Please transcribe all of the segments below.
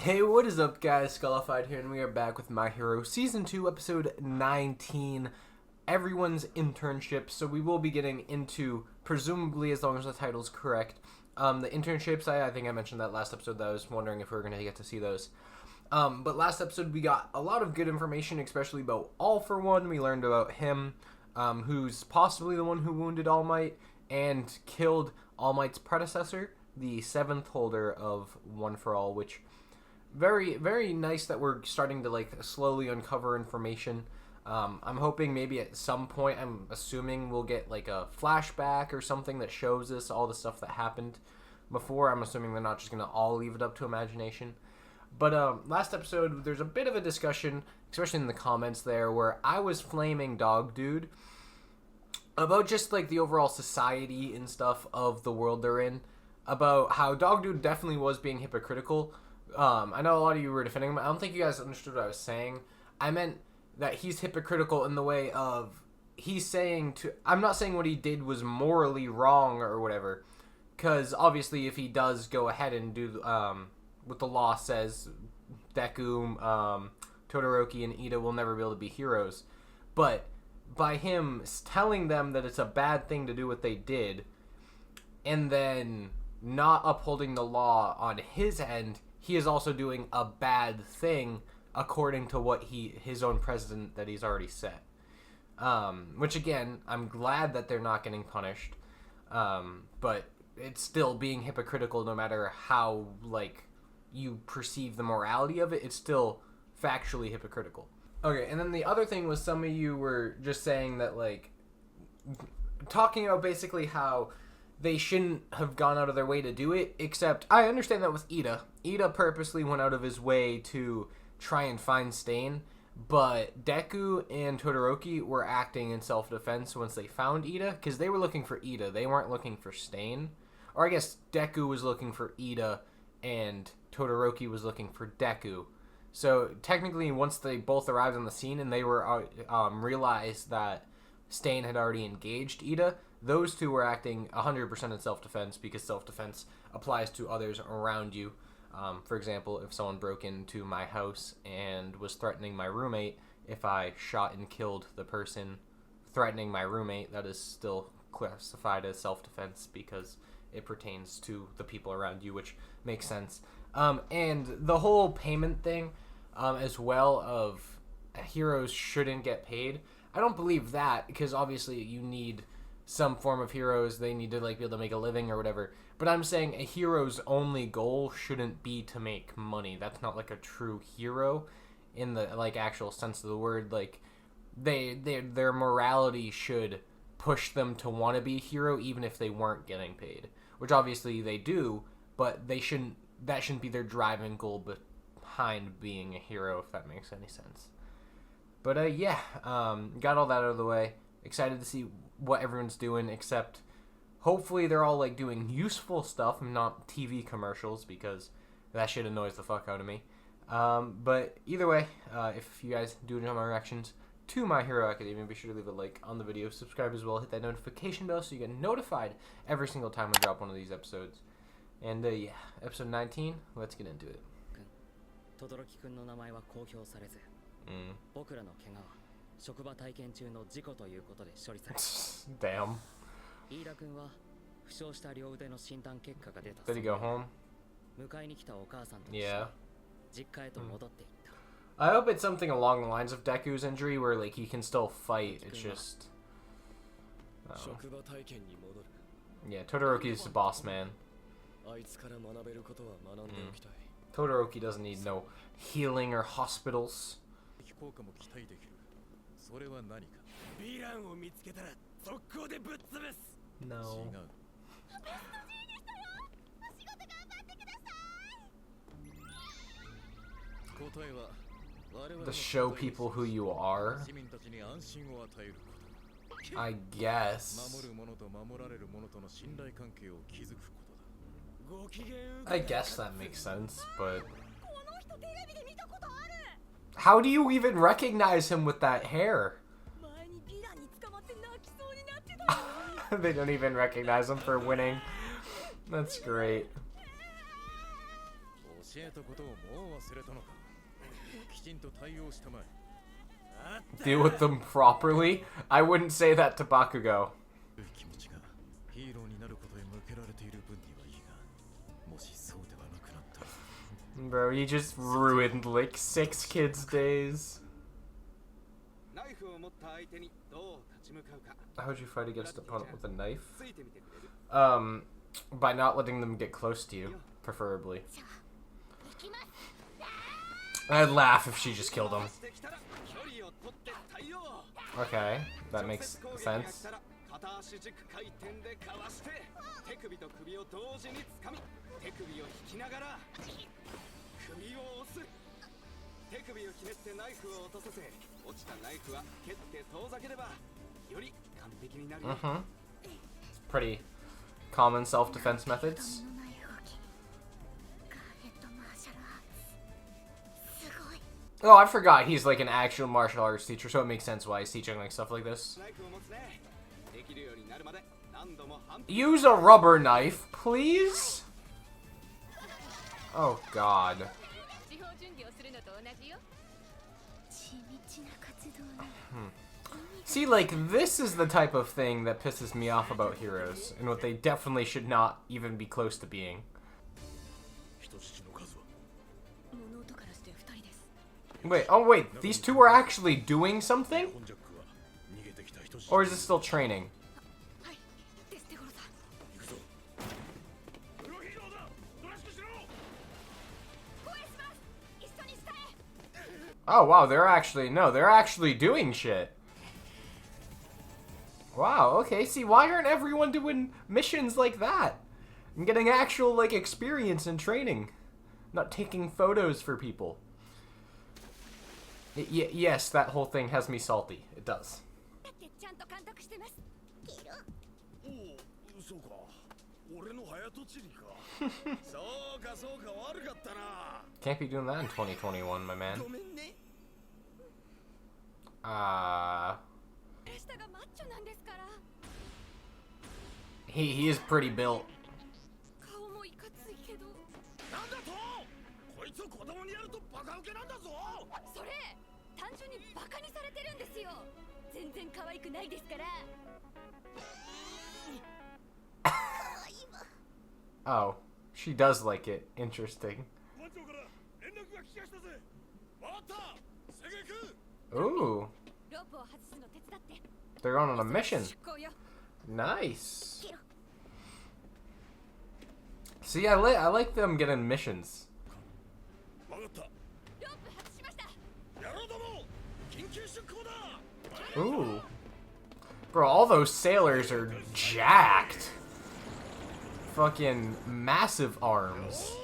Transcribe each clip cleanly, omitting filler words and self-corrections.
Hey, what is up, guys? Skulified here, and we are back with My Hero Season 2, Episode 19, Everyone's Internships. So we will be getting into, presumably, as long as the title's correct, the internships. I think I mentioned that last episode, that I was wondering if we were going to get to see those. But last episode, we got a lot of good information, especially about All For One. We learned about him, who's possibly the one who wounded All Might and killed All Might's predecessor, the 7th holder of One For All, which... Very, very nice that we're starting to, slowly uncover information. I'm hoping maybe at some point, I'm assuming we'll get, a flashback or something that shows us all the stuff that happened before. I'm assuming they're not just going to all leave it up to imagination. But, last episode, there's a bit of a discussion, especially in the comments there, where I was flaming Dog Dude about just, the overall society and stuff of the world they're in. About how Dog Dude definitely was being hypocritical. I know a lot of you were defending him. I don't think you guys understood what I was saying. I meant that he's hypocritical in the way of he's saying to... I'm not saying what he did was morally wrong or whatever. Because obviously if he does go ahead and do what the law says, Deku, Todoroki, and Ida will never be able to be heroes. But by him telling them that it's a bad thing to do what they did, and then not upholding the law on his end... he is also doing a bad thing according to what his own president that he's already set. Which again, I'm glad that they're not getting punished. But it's still being hypocritical no matter how, you perceive the morality of it. It's still factually hypocritical. Okay, and then the other thing was some of you were just saying that, talking about basically how they shouldn't have gone out of their way to do it, except I understand that with Ida. Ida purposely went out of his way to try and find Stain, but Deku and Todoroki were acting in self-defense once they found Ida, because they were looking for Ida. They weren't looking for Stain. Or I guess Deku was looking for Ida, and Todoroki was looking for Deku. So technically, once they both arrived on the scene and they were realized that Stain had already engaged Ida, those two were acting 100% in self-defense because self-defense applies to others around you. For example, if someone broke into my house and was threatening my roommate, if I shot and killed the person threatening my roommate, that is still classified as self-defense because it pertains to the people around you, which makes sense. And the whole payment thing as well of heroes shouldn't get paid, I don't believe that because obviously you need... some form of heroes, they need to be able to make a living or whatever. But I'm saying a hero's only goal shouldn't be to make money. That's not a true hero in the actual sense of the word. Their morality should push them to want to be a hero even if they weren't getting paid. Which obviously they do, but that shouldn't be their driving goal behind being a hero, if that makes any sense. But got all that out of the way. Excited to see what everyone's doing, except hopefully they're all doing useful stuff and not TV commercials, because that shit annoys the fuck out of me. But either way, if you guys do enjoy my reactions to My Hero Academia, be sure to leave a like on the video, subscribe as well, hit that notification bell so you get notified every single time I drop one of these episodes. And episode 19, let's get into it. 轟くんの名前は公表されず、僕らの怪我は職場体験中の事故ということで処理された。Damn. 飯田君は負傷した両腕の診断結果が出た。 Did he go home? 迎えに来たお母さんと Yeah. 実家へと戻っていった。 I hope it's something along the lines of Deku's injury where he can still fight. It's just yeah, Todoroki's the boss man. Todoroki doesn't need no healing or hospitals. No. To show people who you are, I guess. I guess that makes sense, but how do you even recognize him with that hair? They don't even recognize him for winning. That's great. Deal with them properly? I wouldn't say that to Bakugo. Bro, he just ruined like 6 kids' days. How would you fight against an opponent with a knife? By not letting them get close to you, preferably. I'd laugh if she just killed him. Okay, that makes sense. Pretty common self-defense methods. Oh, I forgot he's like an actual martial arts teacher, so it makes sense why he's teaching like stuff like this. Use a rubber knife, please? Oh god. See, like, this is the type of thing that pisses me off about heroes, and what they definitely should not even be close to being. Wait, oh wait, these two are actually doing something? Or is it still training? Oh wow, they're actually doing shit. Wow, okay, see, why aren't everyone doing missions like that? And getting actual, like, experience and training. Not taking photos for people. Yes, that whole thing has me salty. It does. Can't be doing that in 2021, my man. He is pretty built. Oh, she does like it. Interesting. Ooh. They're on a mission. Nice. See, I like them getting missions. Ooh. Bro, all those sailors are jacked. Fucking massive arms.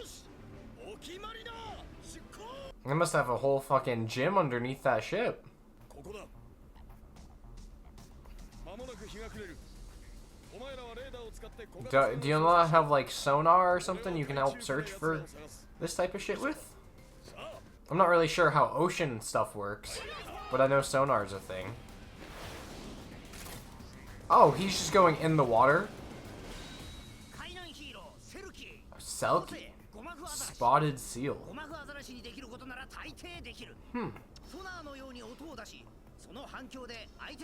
They must have a whole fucking gym underneath that ship. Do you not have like sonar or something you can help search for this type of shit with? I'm not really sure how ocean stuff works, but I know sonar's a thing. Oh, he's just going in the water? Selkie. Spotted seal.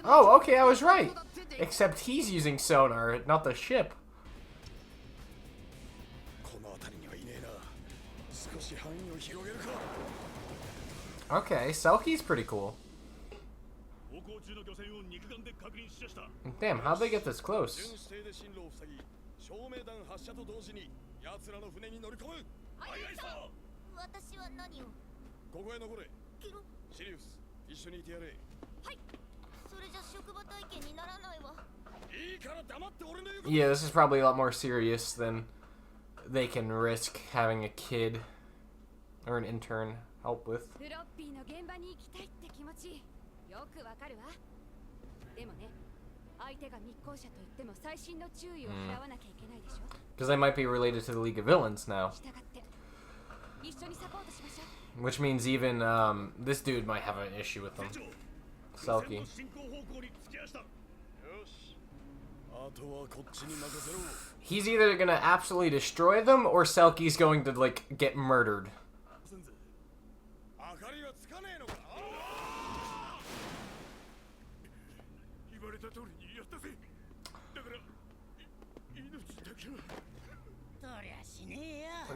Oh, okay, I was right. Except he's using sonar, not the ship. Okay, Selkie's pretty cool. Damn, how'd they get this close? Yeah, this is probably a lot more serious than they can risk having a kid or an intern help with. Because they might be related to the League of Villains now. Which means even this dude might have an issue with them. Selkie. He's either gonna absolutely destroy them, or Selkie's going to, like, get murdered.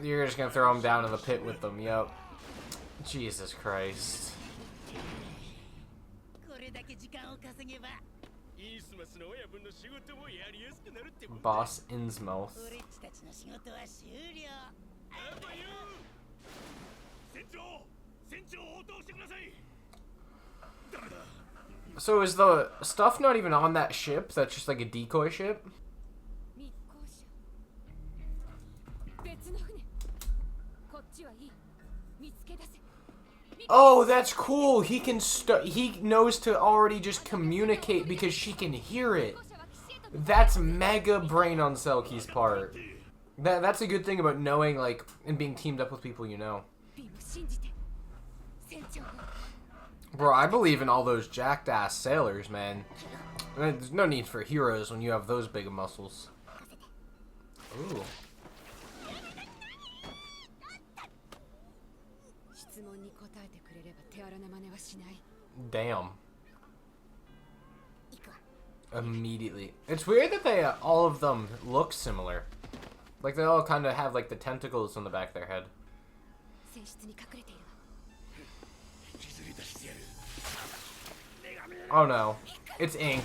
You're just gonna throw him down in the pit with them, yep. Jesus Christ. Boss Innsmouth. So is the stuff not even on that ship? That's just like a decoy ship? Oh, that's cool. He can he knows to already just communicate because she can hear it. That's mega brain on Selkie's part. That's a good thing about knowing, like, and being teamed up with people you know. Bro, I believe in all those jacked ass sailors, man. There's no need for heroes when you have those big muscles. Ooh. Damn. Immediately. It's weird that they, all of them look similar. Like, they all kind of have, like, the tentacles on the back of their head. Oh no. It's ink.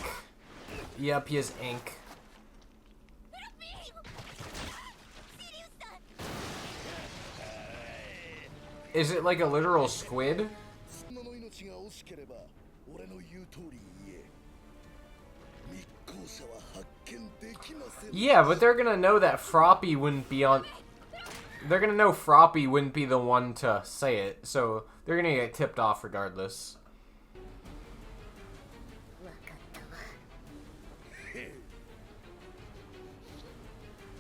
Yep, he has ink. Is it like a literal squid? Yeah, but they're gonna know that Froppy wouldn't be on... They're gonna know Froppy wouldn't be the one to say it, so they're gonna get tipped off regardless.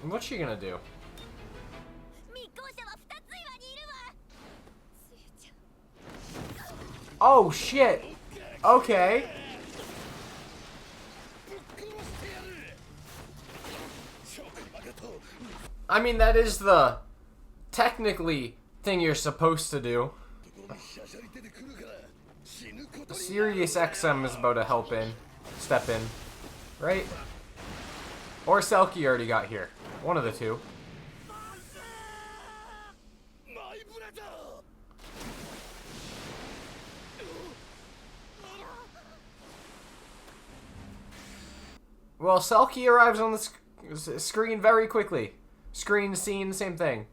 What's she gonna do? Oh shit! Okay. I mean, that is the technically thing you're supposed to do. Sirius XM is about to step in, right? Or Selkie already got here. One of the two. Well, Selkie arrives on the screen very quickly. Screen, scene, same thing.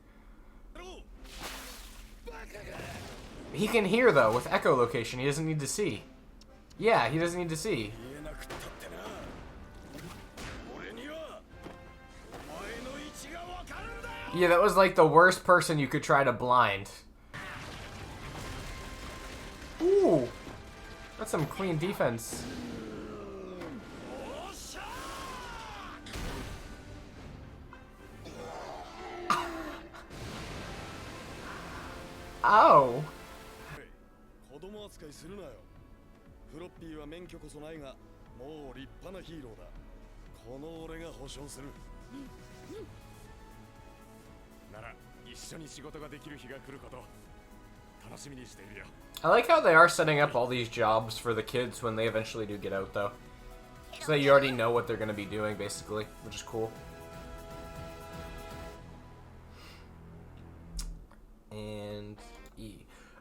He can hear, though, with echolocation. He doesn't need to see. Yeah, he doesn't need to see. Yeah, that was like the worst person you could try to blind. Ooh. That's some clean defense. Oh. I like how they are setting up all these jobs for the kids when they eventually do get out, though. So that you already know what they're going to be doing, basically, which is cool. And E.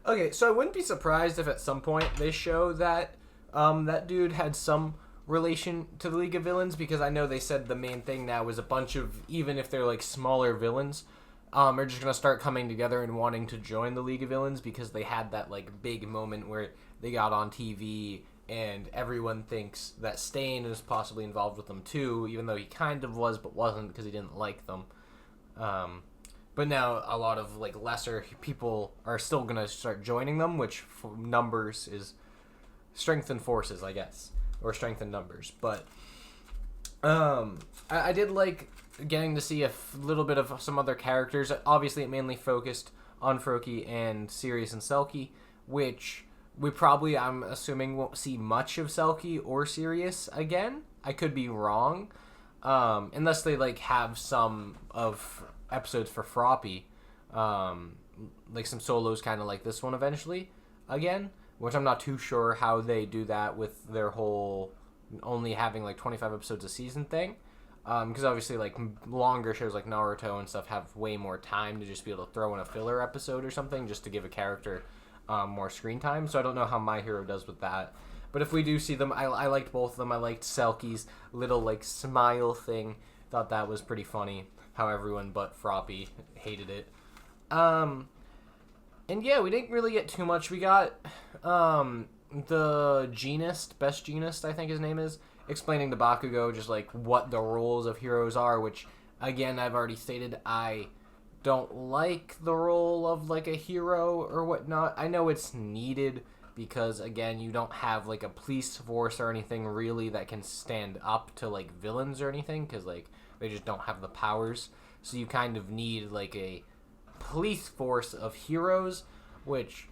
Okay, so I wouldn't be surprised if at some point they show that that dude had some relation to the League of Villains, because I know they said the main thing now is a bunch of, even if they're like smaller villains, are just going to start coming together and wanting to join the League of Villains because they had that like big moment where they got on TV and everyone thinks that Stain is possibly involved with them too, even though he kind of was but wasn't because he didn't like them. But now a lot of like lesser people are still going to start joining them, which for numbers is strength in forces, I guess, or strength in numbers. But I did like getting to see a little bit of some other characters. Obviously, it mainly focused on Froppy and Sirius and Selkie, which we probably, I'm assuming, won't see much of Selkie or Sirius again. I could be wrong. unless they like have some of episodes for Froppy, like some solos kind of like this one eventually again, which I'm not too sure how they do that with their whole only having like 25 episodes a season thing, because obviously like longer shows like Naruto and stuff have way more time to just be able to throw in a filler episode or something just to give a character more screen time. So I don't know how My Hero does with that. But if we do see them, I liked both of them. I liked Selkie's little like smile thing. Thought that was pretty funny. How everyone but Froppy hated it. And yeah, we didn't really get too much. We got the Genist, Best Genist, I think his name is, explaining to Bakugo just like what the roles of heroes are, which again I've already stated I don't like the role of like a hero or whatnot. I know it's needed because again you don't have like a police force or anything really that can stand up to like villains or anything, because like they just don't have the powers. So you kind of need like a police force of heroes, which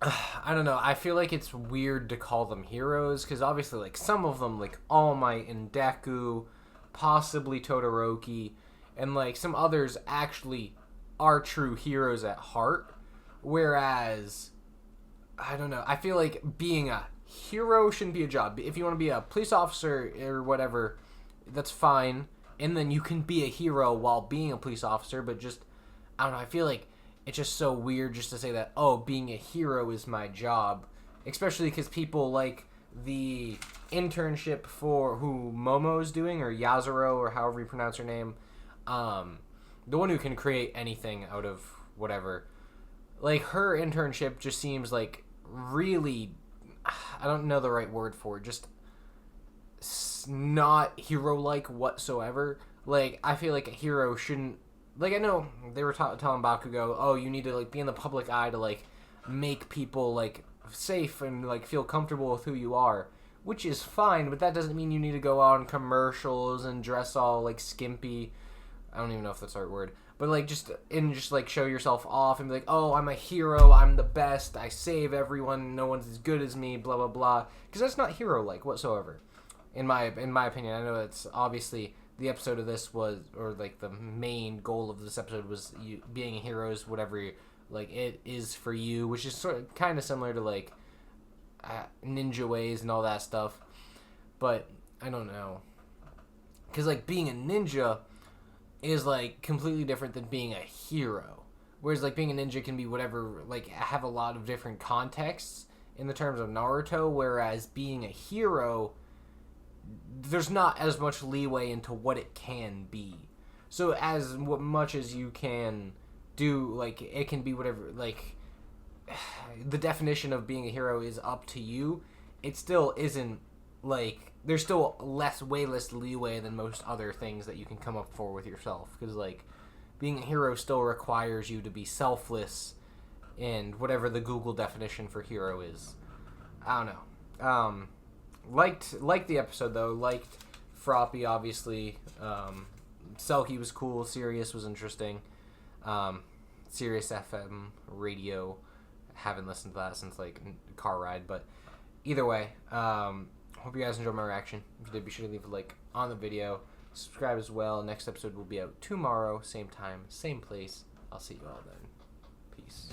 I don't know. I feel like it's weird to call them heroes because obviously like some of them like All Might and Deku, possibly Todoroki, and like some others actually are true heroes at heart, whereas I don't know. I feel like being a hero shouldn't be a job. If you want to be a police officer or whatever, that's fine. And then you can be a hero while being a police officer, but just, I don't know, I feel like it's just so weird just to say that, oh, being a hero is my job. Especially because people like the internship for who Momo's doing, or Yazuro, or however you pronounce her name, the one who can create anything out of whatever. Like, her internship just seems like really, I don't know the right word for it, just not hero-like whatsoever. Like, I feel like a hero shouldn't, like, I know they were telling Bakugo, oh, you need to like be in the public eye to like make people like safe and like feel comfortable with who you are, which is fine, but that doesn't mean you need to go out on commercials and dress all like skimpy. I don't even know if that's the right word, but like just like show yourself off and be like, oh, I'm a hero, I'm the best, I save everyone, no one's as good as me, blah blah blah, because that's not hero-like whatsoever. In my opinion. I know it's obviously the episode of this was, or like the main goal of this episode was you being a hero is whatever like it is for you, which is sort of kind of similar to like ninja ways and all that stuff. But I don't know, because like being a ninja is like completely different than being a hero. Whereas like being a ninja can be whatever, like have a lot of different contexts in the terms of Naruto. Whereas being a hero, there's not as much leeway into what it can be. So as much as you can do, like, it can be whatever, like, the definition of being a hero is up to you. It still isn't, like, there's still way less leeway than most other things that you can come up for with yourself. Because, like, being a hero still requires you to be selfless and whatever the Google definition for hero is. I don't know. Liked the episode though. Liked Froppy, obviously. Selkie was cool. Sirius was interesting. Sirius FM radio. Haven't listened to that since like car ride, but either way, hope you guys enjoyed my reaction. If you did, be sure to leave a like on the video. Subscribe as well. Next episode will be out tomorrow, same time, same place. I'll see you all then. Peace.